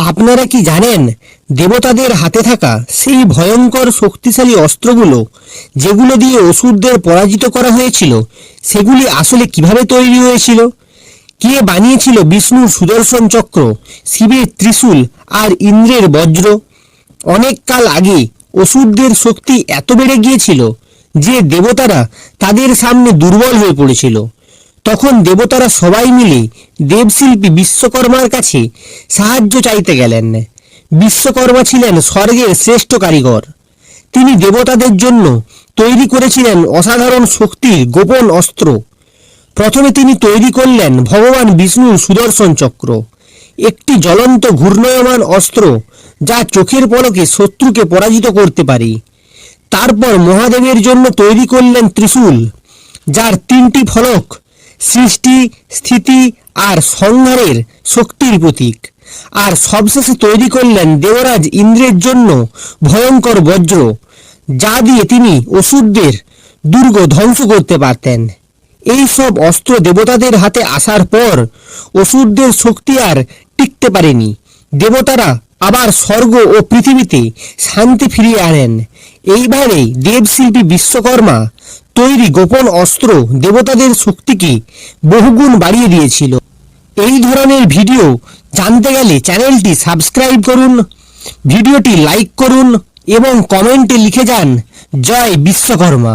আপনারা কি জানেন দেবতাদের হাতে থাকা সেই ভয়ঙ্কর শক্তিশালী অস্ত্রগুলো যেগুলো দিয়ে অসুরদের পরাজিত করা হয়েছিল সেগুলি আসলে কিভাবে তৈরি হয়েছিল? কে বানিয়েছিল বিষ্ণুর সুদর্শন চক্র, শিবের ত্রিশূল আর ইন্দ্রের বজ্র? অনেক কাল আগে অসুরদের শক্তি এত বেড়ে গিয়েছিল যে দেবতারা তাদের সামনে দুর্বল হয়ে পড়েছিল। তখন দেবতারা সবাই মিলে দেবশিল্পী বিশ্বকর্মার কাছে সাহায্য চাইতে গেলেন। বিশ্বকর্মা ছিলেন স্বর্গের শ্রেষ্ঠ কারিগর। তিনি দেবতাদের জন্য তৈরি করেছিলেন অসাধারণ শক্তির গোপন অস্ত্র। প্রথমে তিনি তৈরি করলেন ভগবান বিষ্ণুর সুদর্শন চক্র, একটি জ্বলন্ত ঘূর্ণয়মান অস্ত্র যা চোখের পলকে শত্রুকে পরাজিত করতে পারে। তারপর মহাদেবের জন্য তৈরি করলেন ত্রিশূল, যার তিনটি ফলক সৃষ্টি, স্থিতি আর সংহারের শক্তির প্রতীক। আর সবশেষে তৈরি করলেন দেবরাজ ইন্দ্রের জন্য ভয়ঙ্কর বজ্র, যা দিয়ে তিনি অসুরদের দুর্গ ধ্বংস করতে পারতেন। এই সব অস্ত্র দেবতাদের হাতে আসার পর অসুরদের শক্তি আর টিকতে পারেনি। দেবতারা আবার স্বর্গ ও পৃথিবীতে শান্তি ফিরিয়ে আনেন। এইভাবেই দেবশিল্পী বিশ্বকর্মা তৈরি গোপন অস্ত্র দেবতাদের শক্তিকে বহুগুণ বাড়িয়ে দিয়েছিল। এই ধরনের ভিডিও জানতে গেলে চ্যানেলটি সাবস্ক্রাইব করুন, ভিডিওটি লাইক করুন এবং কমেন্টে লিখে যান জয় বিশ্বকর্মা।